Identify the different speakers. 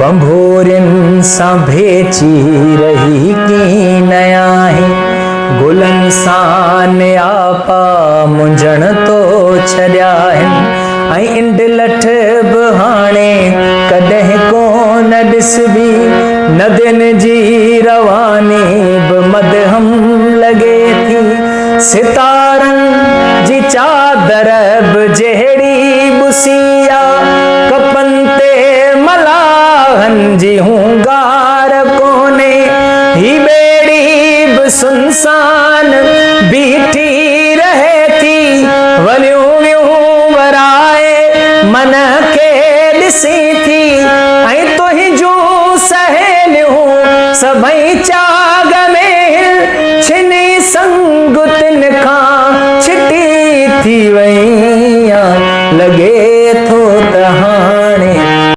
Speaker 1: बंभोरिन सां भेची रही की नया है गुलन सान आपा मुंझण तो छड़िया हैं इंड लठ बहाने कदें कोन ॾिसबी नदियुनि जी रवानी मदहम लगे थी सितारन जी चादर जहिड़ी बुसी